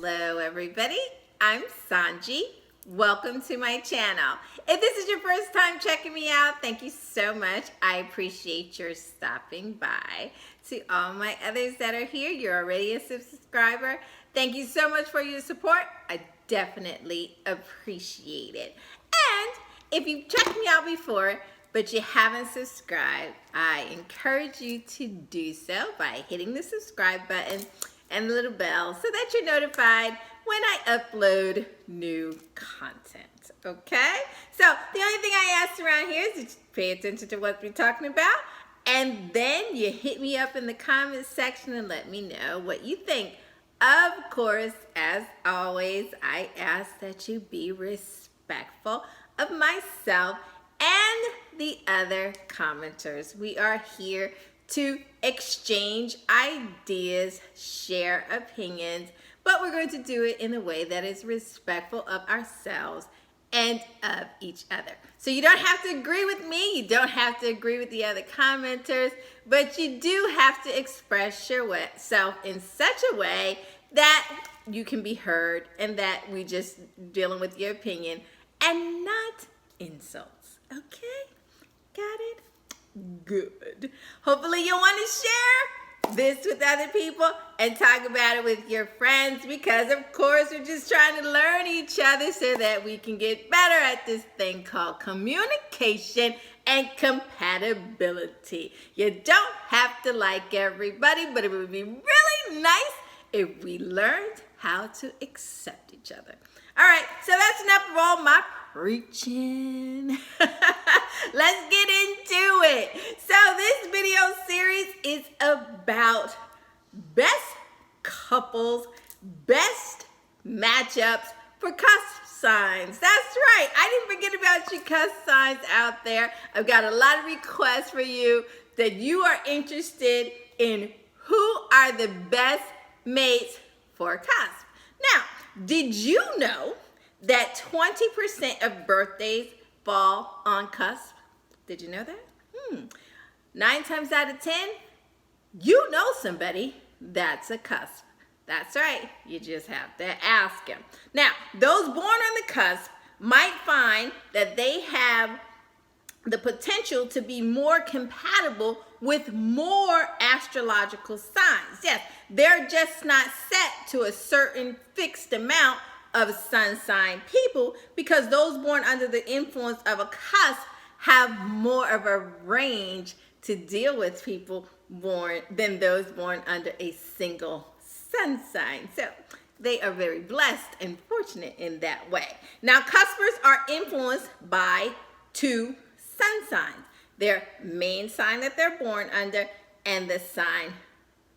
Hello everybody, I'm SohnJee. Welcome to my channel. If this is your first time checking me out, thank you so much. I appreciate your stopping by. To all my others that are here, you're already a subscriber. Thank you so much for your support. I definitely appreciate it. And if you've checked me out before, but you haven't subscribed, I encourage you to do so by hitting the subscribe button and the little bell so that you're notified when I upload new content, okay? So the only thing I ask around here is to pay attention to what we're talking about, and then you hit me up in the comments section and let me know what you think. Of course, as always, I ask that you be respectful of myself and the other commenters. We are here to exchange ideas, share opinions, but we're going to do it in a way that is respectful of ourselves and of each other. So you don't have to agree with me, you don't have to agree with the other commenters, but you do have to express yourself in such a way that you can be heard and that we just dealing with your opinion and not insults, okay? Got it? Good. Hopefully you'll want to share this with other people and talk about it with your friends, because of course we're just trying to learn each other so that we can get better at this thing called communication and compatibility. You don't have to like everybody, but it would be really nice if we learned how to accept each other. All right, so that's enough of all my preaching. Let's get into it. So this video series is about best couples, best matchups for cusp signs. That's right. I didn't forget about you cusp signs out there. I've got a lot of requests for you that you are interested in who are the best mates for cusp. Now, did you know that 20% of birthdays fall on cusp? Did you know that? 9 times out of 10, you know somebody that's a cusp. That's right. You just have to ask them. Now, those born on the cusp might find that they have the potential to be more compatible with more astrological signs. Yes, they're just not set to a certain fixed amount of sun sign people, because those born under the influence of a cusp have more of a range to deal with people born than those born under a single sun sign. So they are very blessed and fortunate in that way. Now, cuspers are influenced by 2 sun signs: their main sign that they're born under and the sign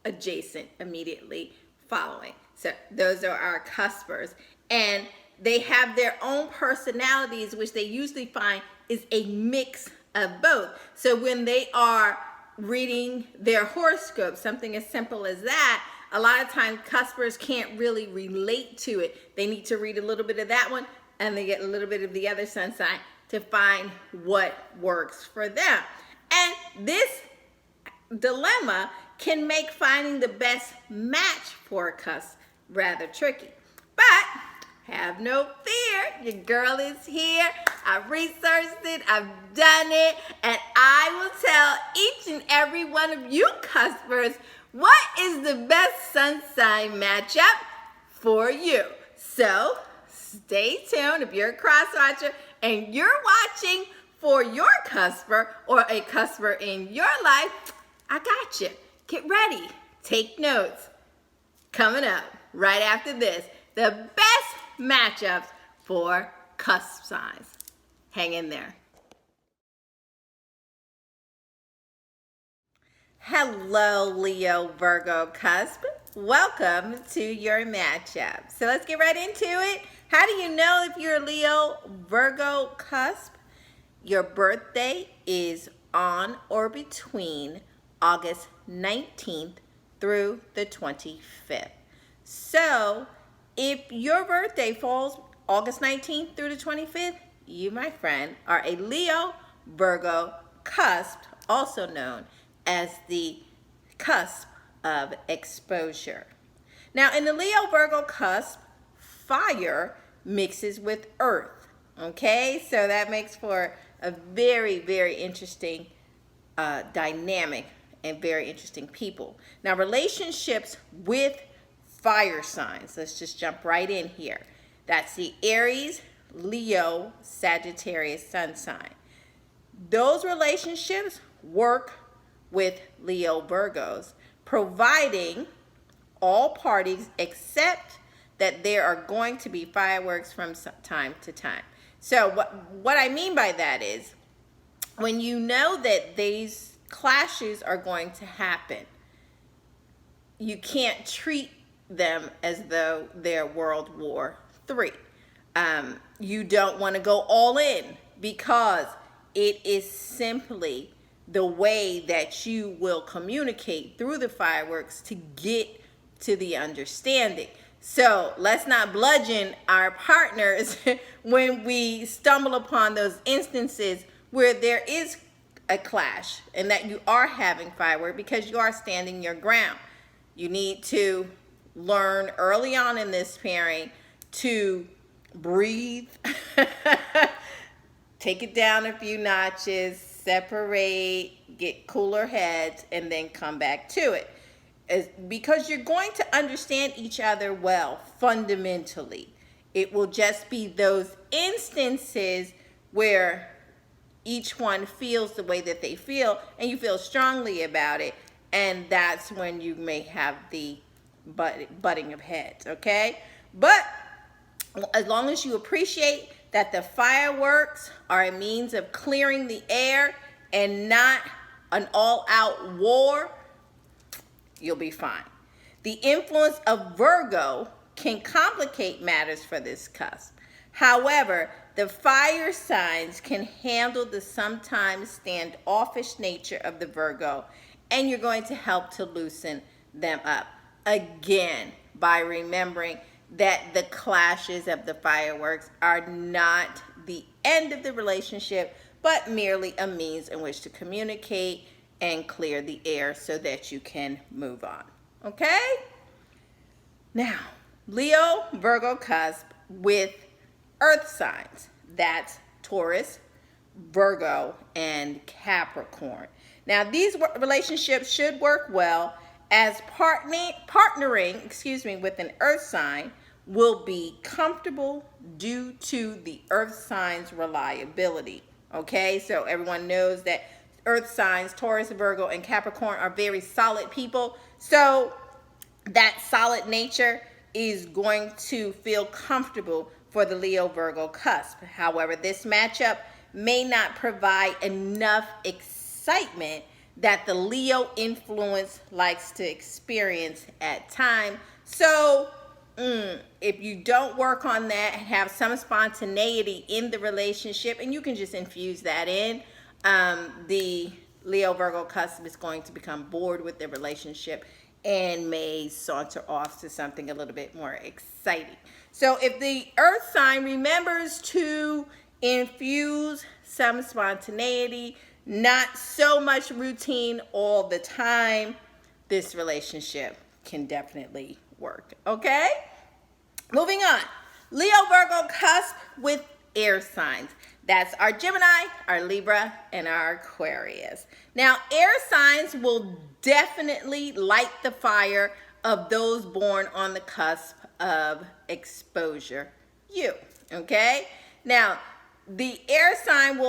adjacent immediately following. So those are our cuspers, and they have their own personalities, which they usually find is a mix of both. So when they are reading their horoscope, something as simple as that, a lot of times cuspers can't really relate to it. They need to read a little bit of that one and they get a little bit of the other sun sign to find what works for them. And this dilemma can make finding the best match for a cusp rather tricky. But have no fear, your girl is here. I've researched it, I've done it, and I will tell each and every one of you cuspers what is the best sun sign matchup for you. So stay tuned. If you're a cross watcher and you're watching for your cusper or a cusper in your life, I got you. Get ready. Take notes. Coming up right after this, the best matchups for cusp signs. Hang in there. Hello, Leo-Virgo Cusp. Welcome to your matchup. So let's get right into it. How do you know if you're a Leo-Virgo Cusp? Your birthday is on or between August 19th through the 25th. So if your birthday falls August 19th through the 25th, you, my friend, are a Leo-Virgo Cusp, also known as the cusp of exposure. Now, in the Leo-Virgo cusp, fire mixes with earth. Okay, so that makes for a very, very interesting dynamic and very interesting people. Now, relationships with fire signs. Let's just jump right in here. That's the Aries, Leo, Sagittarius sun sign. Those relationships work with Leo Virgos, providing all parties accept that there are going to be fireworks from time to time. So what I mean by that is, when you know that these clashes are going to happen, you can't treat them as though they're World War III. You don't want to go all in, because it is simply the way that you will communicate through the fireworks to get to the understanding. So let's not bludgeon our partners when we stumble upon those instances where there is a clash and that you are having fireworks, because you are standing your ground. You need to learn early on in this pairing to breathe, take it down a few notches, separate, get cooler heads, and then come back to it. Because you're going to understand each other well, fundamentally. It will just be those instances where each one feels the way that they feel, and you feel strongly about it, and that's when you may have the butting of heads, okay? But as long as you appreciate that the fireworks are a means of clearing the air and not an all-out war, you'll be fine. The influence of Virgo can complicate matters for this cusp. However, the fire signs can handle the sometimes standoffish nature of the Virgo, and you're going to help to loosen them up. Again, by remembering that the clashes of the fireworks are not the end of the relationship, but merely a means in which to communicate and clear the air so that you can move on. Okay? Now, Leo Virgo cusp with earth signs. That's Taurus, Virgo, and Capricorn. Now, these relationships should work well, as partnering with an earth sign will be comfortable due to the earth sign's reliability. Okay, so everyone knows that earth signs, Taurus, Virgo, and Capricorn, are very solid people. So that solid nature is going to feel comfortable for the Leo-Virgo cusp. However, this matchup may not provide enough excitement that the Leo influence likes to experience at times. So if you don't work on that, have some spontaneity in the relationship, and you can just infuse that in, the Leo-Virgo cusp is going to become bored with the relationship and may saunter off to something a little bit more exciting. So if the earth sign remembers to infuse some spontaneity, not so much routine all the time, this relationship can definitely work. Okay? Moving on. Leo-Virgo cusp with air signs. That's our Gemini, our Libra, and our Aquarius. Now, air signs will definitely light the fire of those born on the cusp of exposure. Okay? Now, the air signs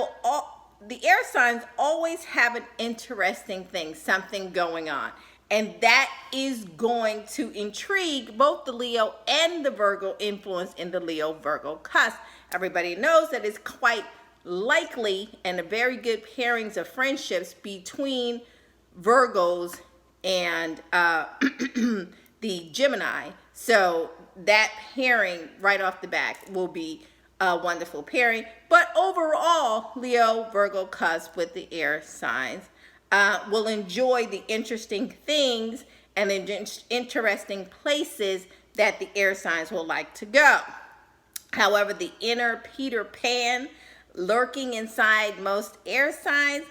always have an interesting thing, something going on. And that is going to intrigue both the Leo and the Virgo influence in the Leo-Virgo cusp. Everybody knows that it's quite likely and a very good pairings of friendships between Virgos and the Gemini. So that pairing right off the bat will be a wonderful pairing. But overall, Leo-Virgo cusp with the air signs will enjoy the interesting things and the interesting places that the air signs will like to go. However, the inner Peter Pan lurking inside most air signs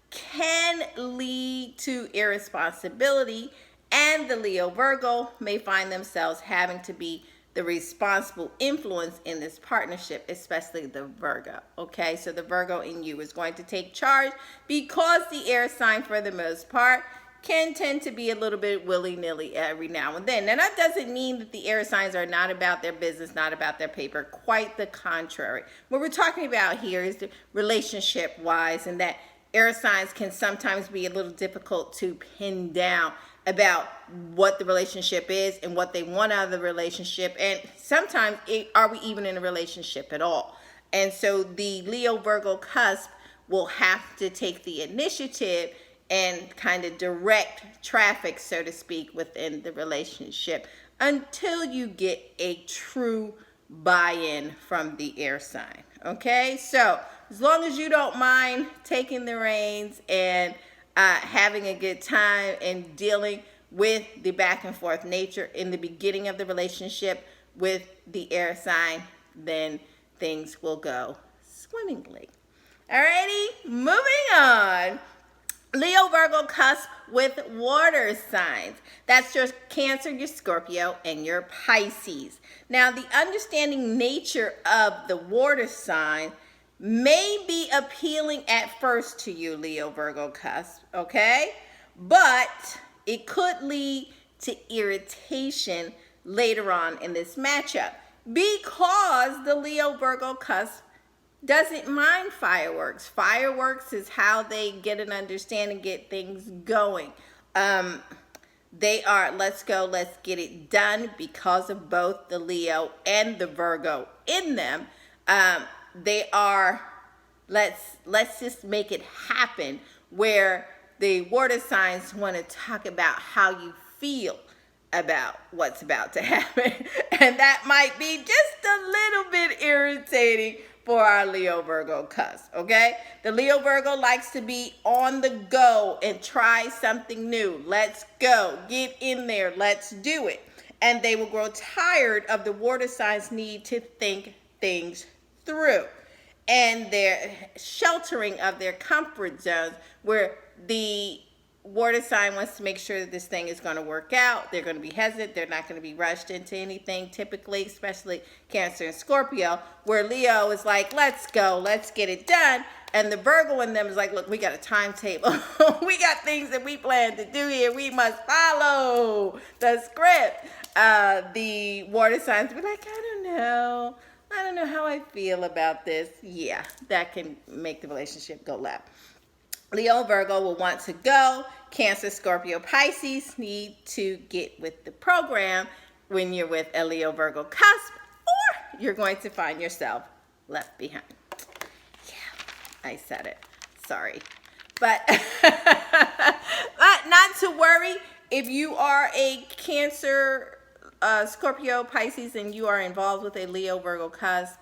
can lead to irresponsibility and the Leo Virgo may find themselves having to be the responsible influence in this partnership, especially the Virgo. Okay, so the Virgo in you is going to take charge because the air sign, for the most part, can tend to be a little bit willy-nilly every now and then. Now, that doesn't mean that the air signs are not about their business, not about their paper. Quite the contrary. What we're talking about here is the relationship-wise, and that air signs can sometimes be a little difficult to pin down about what the relationship is and what they want out of the relationship, and sometimes are we even in a relationship at all? And so the Leo-Virgo cusp will have to take the initiative and kind of direct traffic, so to speak, within the relationship until you get a true buy-in from the air sign. Okay, so as long as you don't mind taking the reins and having a good time and dealing with the back and forth nature in the beginning of the relationship with the air sign, then things will go swimmingly. Alrighty, moving on. Leo Virgo cusp with water signs. That's your Cancer, your Scorpio, and your Pisces. Now, the understanding nature of the water sign may be appealing at first to you, Leo Virgo cusp, okay? But it could lead to irritation later on in this matchup because the Leo Virgo cusp doesn't mind fireworks. Fireworks is how they get an understanding, get things going. They are, let's go, let's get it done, because of both the Leo and the Virgo in them. They are, let's just make it happen, where the water signs want to talk about how you feel about what's about to happen. And that might be just a little bit irritating for our Leo Virgo cusp, okay? The Leo Virgo likes to be on the go and try something new. Let's go, get in there, let's do it. And they will grow tired of the water signs' need to think things through, and their sheltering of their comfort zones, where the water sign wants to make sure that this thing is going to work out. They're going to be hesitant. They're not going to be rushed into anything, typically, especially Cancer and Scorpio, where Leo is like, let's go, let's get it done. And the Virgo in them is like, look, we got a timetable. We got things that we plan to do here. We must follow the script. The water signs be like, I don't know how I feel about this. Yeah, that can make the relationship go left. Leo Virgo will want to go. Cancer, Scorpio, Pisces need to get with the program when you're with a Leo Virgo cusp, or you're going to find yourself left behind. Yeah, I said it. Sorry. But not to worry. If you are a Cancer, Scorpio, Pisces, and you are involved with a Leo Virgo cusp,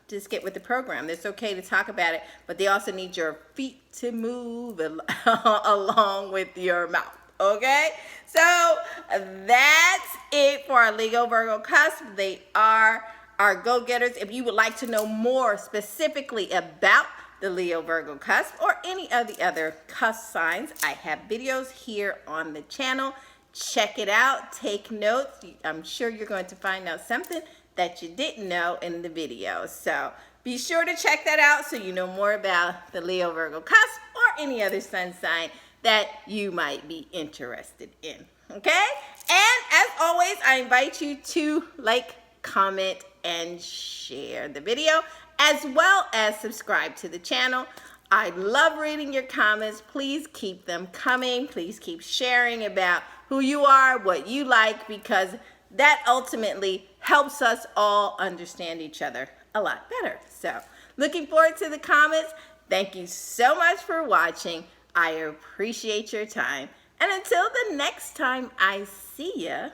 just get with the program. It's okay to talk about it, but they also need your feet to move along with your mouth, okay? So that's it for our Leo Virgo cusp. They are our go-getters. If you would like to know more specifically about the Leo Virgo cusp or any of the other cusp signs, I have videos here on the channel. Check it out. Take notes. I'm sure you're going to find out something that you didn't know in the video. So be sure to check that out so you know more about the Leo Virgo cusp or any other sun sign that you might be interested in. Okay? And as always, I invite you to like, comment, and share the video, as well as subscribe to the channel. I love reading your comments. Please keep them coming. Please keep sharing about who you are, what you like, because that ultimately helps us all understand each other a lot better. So, looking forward to the comments. Thank you so much for watching. I appreciate your time. And until the next time I see ya.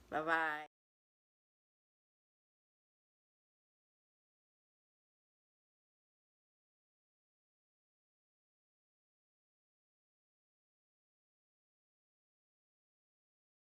Bye-bye.